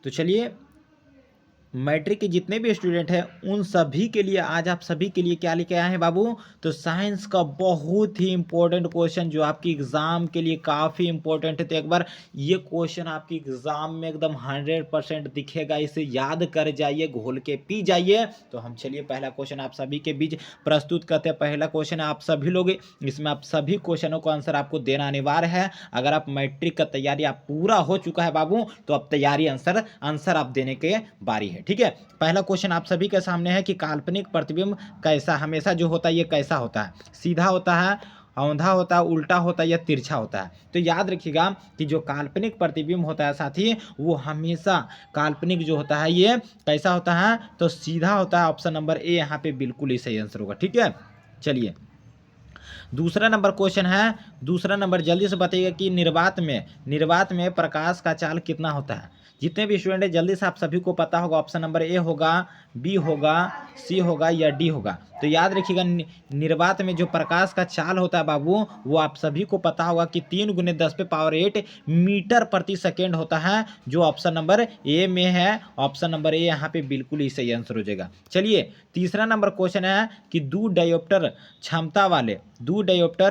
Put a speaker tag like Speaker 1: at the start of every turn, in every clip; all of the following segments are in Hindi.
Speaker 1: तो चलिए, मैट्रिक के जितने भी स्टूडेंट हैं उन सभी के लिए आज आप सभी के लिए क्या लेके आए हैं बाबू, तो साइंस का बहुत ही इंपॉर्टेंट क्वेश्चन जो आपकी एग्जाम के लिए काफ़ी इंपॉर्टेंट है। तो एक बार ये क्वेश्चन आपकी एग्जाम में एकदम 100% दिखेगा, इसे याद कर जाइए, घोल के पी जाइए। तो हम चलिए पहला क्वेश्चन आप सभी के बीच प्रस्तुत करते हैं। पहला क्वेश्चन है आप सभी लोग, इसमें आप सभी क्वेश्चनों का आंसर आपको देना अनिवार्य है। अगर आप मैट्रिक का तैयारी आप पूरा हो चुका है बाबू, तो अब तैयारी आंसर आप देने के बारी है। ठीक है, पहला क्वेश्चन आप सभी के सामने है कि काल्पनिक प्रतिबिंब कैसा हमेशा जो होता है ये कैसा होता है, सीधा होता है, औंधा होता है, उल्टा होता है या तिरछा होता है। तो याद रखिएगा कि जो काल्पनिक प्रतिबिंब होता है साथी, वो हमेशा काल्पनिक जो होता है ये कैसा होता है, तो सीधा होता है। ऑप्शन नंबर ए यहाँ पे बिल्कुल ही सही आंसर होगा। ठीक है, चलिए दूसरा नंबर क्वेश्चन है। दूसरा नंबर जल्दी से बताइएगा कि निर्वात में प्रकाश का चाल कितना होता है। जितने भी स्टूडेंट है जल्दी से आप सभी को पता होगा। ऑप्शन नंबर ए होगा, बी होगा, सी होगा या डी होगा। तो याद रखिएगा निर्वात में जो प्रकाश का चाल होता है बाबू, वो आप सभी को पता होगा कि 3 × 10⁸ मीटर प्रति सेकेंड होता है, जो ऑप्शन नंबर ए में है। ऑप्शन नंबर ए यहाँ पे बिल्कुल ही सही आंसर हो जाएगा। चलिए तीसरा नंबर क्वेश्चन है कि दो डायोप्टर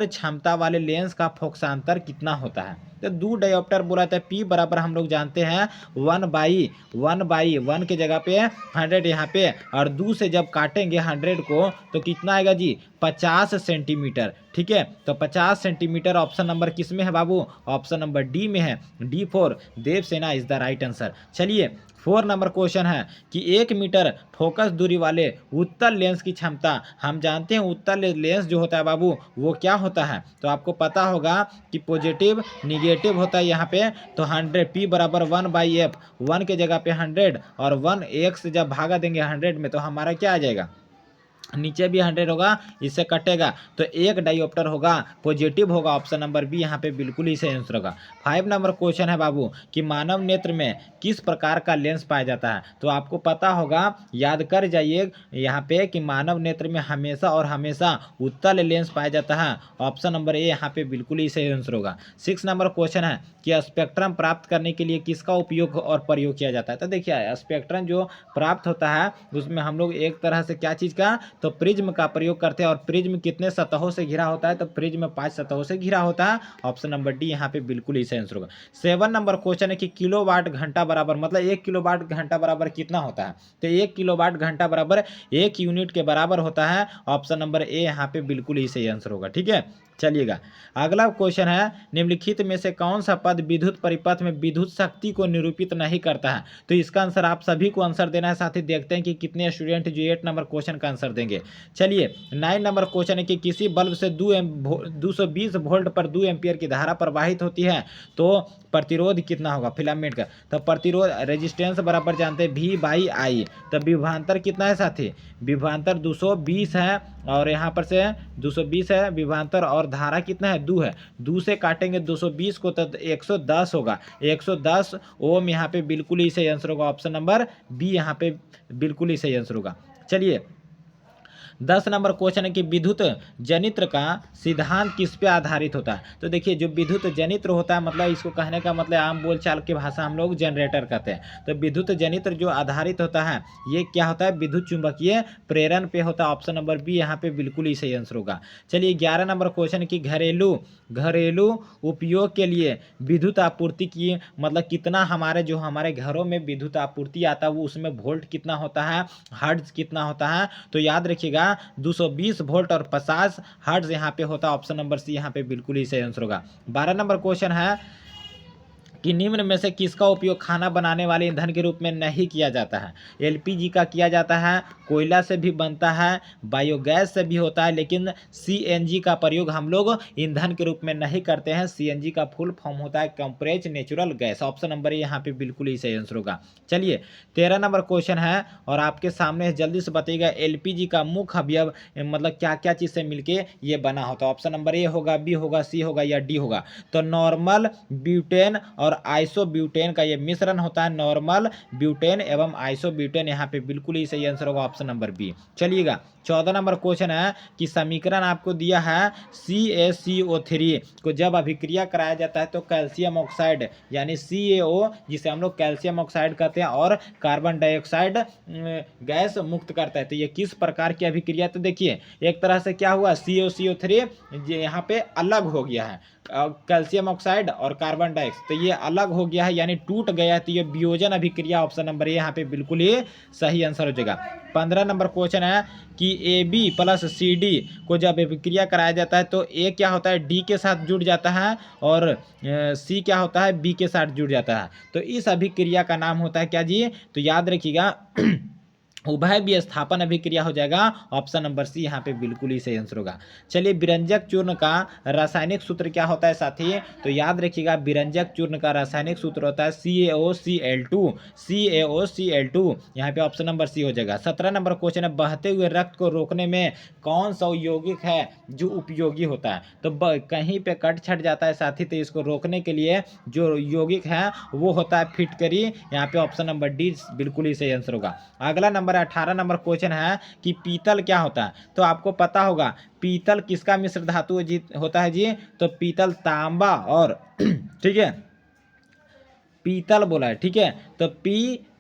Speaker 1: क्षमता वाले लेंस का फोकसांतर कितना होता है। तो दो डायोप्टर बोला था, पी बराबर हम लोग जानते हैं 1/1 के जगह पे 100 यहाँ पे, और 2 से जब काटेंगे 100 को तो कितना आएगा जी, 50 सेंटीमीटर। ठीक है, तो 50 सेंटीमीटर ऑप्शन नंबर किस में है बाबू, ऑप्शन नंबर डी में है। D for Devasena is the right answer. चलिए 4 नंबर क्वेश्चन है कि 1 मीटर फोकस दूरी वाले उत्तल लेंस की क्षमता, हम जानते हैं उत्तल लेंस जो होता है बाबू वो क्या होता है, तो आपको पता होगा कि पॉजिटिव निगेटिव होता है यहाँ पे। तो 100 पी बराबर 1/f, 1 के जगह पे 100 और 1 1 से जब भागा देंगे 100 में तो हमारा क्या आ जाएगा, नीचे भी 100 होगा, इससे कटेगा तो एक डायोप्टर होगा, पॉजिटिव होगा। ऑप्शन नंबर बी यहाँ पे बिल्कुल ही सही आंसर होगा। 5 नंबर क्वेश्चन है बाबू कि मानव नेत्र में किस प्रकार का लेंस पाया जाता है। तो आपको पता होगा, याद कर जाइए यहाँ पे कि मानव नेत्र में हमेशा और हमेशा उत्तल लेंस पाया जाता है। ऑप्शन नंबर ए यहाँ पे बिल्कुल ही सही आंसर होगा। 6 नंबर क्वेश्चन है कि स्पेक्ट्रम प्राप्त करने के लिए किसका उपयोग और प्रयोग किया जाता है। तो देखिए स्पेक्ट्रम जो प्राप्त होता है उसमें हम लोग एक तरह से क्या चीज़ का, तो प्रिज्म का प्रयोग करते हैं। और प्रिज्म कितने सतहों से घिरा होता है, तो प्रिज्म 5 सतहों से घिरा होता है। ऑप्शन नंबर डी यहाँ पे बिल्कुल ही सही आंसर होगा। 7 नंबर क्वेश्चन है कि किलोवाट घंटा बराबर, मतलब 1 किलोवाट घंटा बराबर कितना होता है। तो 1 किलोवाट घंटा बराबर 1 यूनिट के बराबर होता है। ऑप्शन नंबर ए यहाँ पे बिल्कुल ही सही आंसर होगा। ठीक है, चलिएगा अगला क्वेश्चन है, निम्नलिखित में से कौन सा पद विद्युत परिपथ में विद्युत शक्ति को निरूपित नहीं करता है। तो इसका आंसर आप सभी को आंसर देना है। साथ ही देखते हैं कि कितने स्टूडेंट जो 8 नंबर क्वेश्चन का आंसर देंगे। चलिए 9 नंबर क्वेश्चन है कि किसी बल्ब से 220 वोल्ट पर 2 एम्पियर की धारा प्रवाहित होती है, तो प्रतिरोध कितना होगा फिलामेंट का। तो प्रतिरोध रेजिस्टेंस बराबर जानते हैं V/I। तो विभवांतर कितना है साथी, विभवांतर 220 है, और यहाँ पर से 220 है विभवांतर, और धारा कितना है 2 है। 2 से काटेंगे 220 को तो 110 होगा, 110 ओम यहाँ पे बिल्कुल ही सही आंसर होगा। ऑप्शन नंबर बी यहाँ पे बिल्कुल ही सही आंसर होगा। चलिए 10 नंबर क्वेश्चन है कि विद्युत जनित्र का सिद्धांत किस पे आधारित होता है। तो देखिए जो विद्युत जनित्र होता है, मतलब इसको कहने का मतलब आम बोलचाल की भाषा हम लोग जनरेटर कहते हैं। तो विद्युत जनित्र जो आधारित होता है ये क्या होता है, विद्युत चुंबकीय प्रेरण पे होता है। ऑप्शन नंबर बी यहाँ पे बिल्कुल ही सही आंसर होगा। चलिए 11 नंबर क्वेश्चन की घरेलू उपयोग के लिए विद्युत आपूर्ति की, मतलब कितना हमारे घरों में विद्युत आपूर्ति आता है वो उसमें वोल्ट कितना होता है, हर्ट्ज कितना होता है। तो याद रखिएगा 220 वोल्ट और 50 हर्ट्ज यहाँ पे होता है। ऑप्शन नंबर सी यहाँ पे बिल्कुल ही सही आंसर होगा। 12 नंबर क्वेश्चन है कि निम्न में से किसका उपयोग खाना बनाने वाले ईंधन के रूप में नहीं किया जाता है। एलपीजी का किया जाता है, कोयला से भी बनता है, बायोगैस से भी होता है, लेकिन सीएनजी का प्रयोग हम लोग ईंधन के रूप में नहीं करते हैं। सीएनजी का फुल फॉर्म होता है compressed natural gas. Option number यहाँ पे बिल्कुल ही सही आंसर होगा। चलिए 13 नंबर क्वेश्चन है और आपके सामने जल्दी से बताइएगा एलपीजी का मुख्य अवयव मतलब क्या क्या चीज़ से मिलके ये बना होता है। ऑप्शन नंबर ए होगा, बी होगा, सी होगा या डी होगा। तो नॉर्मल, ब्यूटेन और आइसोब्यूटेन का ये मिश्रण होता है, नॉर्मल ब्यूटेन एवं आइसोब्यूटेन। यहाँ पे बिल्कुल ही सही आंसर होगा ऑप्शन नंबर बी। चलिएगा 14 नंबर क्वेश्चन है कि समीकरण आपको दिया है CaCO3 को जब अभिक्रिया कराया जाता है तो कैल्शियम ऑक्साइड यानी CaO, जिसे हम लोग कैल्शियम ऑक्साइड कहते हैं, और कार्बन डाइऑक्साइड गैस मुक्त करता है। तो ये किस प्रकार की अभिक्रिया, तो देखिए एक तरह से क्या हुआ, CaCO3 यहाँ पे अलग हो गया है, कैल्शियम ऑक्साइड और कार्बन डाइऑक्साइड, तो ये अलग हो गया है यानी टूट गया है। तो ये वियोजन अभिक्रिया ऑप्शन नंबर ए यहाँ पे बिल्कुल ही सही आंसर हो जाएगा। 15 नंबर क्वेश्चन है कि AB प्लस CD को जब अभिक्रिया कराया जाता है तो A क्या होता है, D के साथ जुड़ जाता है, और C क्या होता है, B के साथ जुड़ जाता है। तो इस अभिक्रिया का नाम होता है क्या जी, तो याद रखिएगा उभय विस्थापन अभिक्रिया हो जाएगा, ऑप्शन नंबर सी यहाँ पे बिल्कुल ही सही आंसर होगा। चलिए विरंजक चूर्ण का रासायनिक सूत्र क्या होता है साथी, तो याद रखिएगा विरंजक चूर्ण का रासायनिक सूत्र होता है CaOCl2, CaOCl2, यहाँ पे ऑप्शन नंबर सी हो जाएगा। 17 नंबर क्वेश्चन है बहते हुए रक्त को रोकने में कौन सा यौगिक है जो उपयोगी होता है, तो कहीं पे कट छट जाता है साथी, तो इसको रोकने के लिए जो यौगिक है वो होता है फिटकरी, यहाँ पे ऑप्शन नंबर डी बिल्कुल ही सही आंसर होगा। अगला नंबर 18 नंबर क्वेश्चन है कि पीतल क्या होता है, तो आपको पता होगा पीतल किसका मिश्र धातु होता है जी, तो पीतल तांबा और ठीक है, पीतल बोला है, ठीक है, तो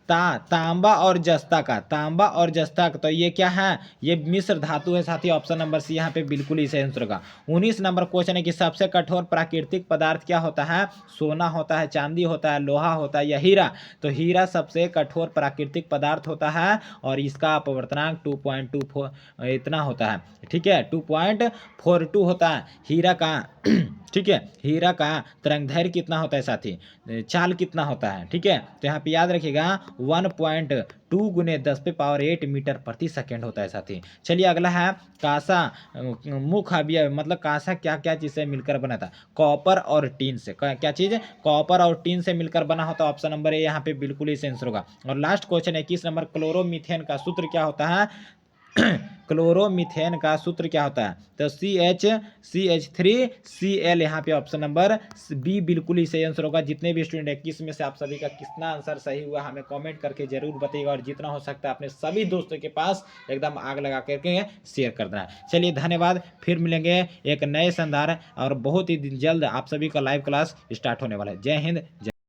Speaker 1: तांबा और जस्ता का, तांबा और जस्ता का, तो ये क्या है, ये मिश्र धातु है साथी, ऑप्शन नंबर सी यहाँ पे बिल्कुल ही सही आंसर होगा। 19 नंबर क्वेश्चन है कि सबसे कठोर प्राकृतिक पदार्थ क्या होता है, सोना होता है, चांदी होता है, लोहा होता है या हीरा, तो हीरा सबसे कठोर प्राकृतिक पदार्थ होता है और इसका अपवर्तनांक 2.24 इतना होता है, ठीक है, 2.42 होता है हीरा का ठीक है, हीरा का तरंगदैर्घ्य कितना होता है साथी, चाल कितना होता है, ठीक है, तो यहाँ पे याद रखिएगा 1.2 गुने 10⁸ मीटर प्रति सेकेंड होता है साथी। चलिए अगला है कांसा मुख्य अवयव, मतलब कांसा क्या क्या चीज से मिलकर बना था, कॉपर और टीन से, क्या चीज, कॉपर और टीन से मिलकर बना होता है, ऑप्शन नंबर ए यहाँ पे बिल्कुल ही आंसर होगा। और लास्ट क्वेश्चन है 21 नंबर क्लोरोमीथेन का सूत्र क्या होता है क्लोरोमीथेन का सूत्र क्या होता है, तो CH3Cl, यहाँ पे ऑप्शन नंबर बी बिल्कुल ही सही आंसर होगा। जितने भी स्टूडेंट 21 में से आप सभी का कितना आंसर सही हुआ हमें कमेंट करके जरूर बताइएगा, और जितना हो सकता है अपने सभी दोस्तों के पास एकदम आग लगा करके शेयर कर देना। चलिए धन्यवाद, फिर मिलेंगे एक नए शानदार और बहुत ही जल्द आप सभी का लाइव क्लास स्टार्ट होने वाला है। जय हिंद।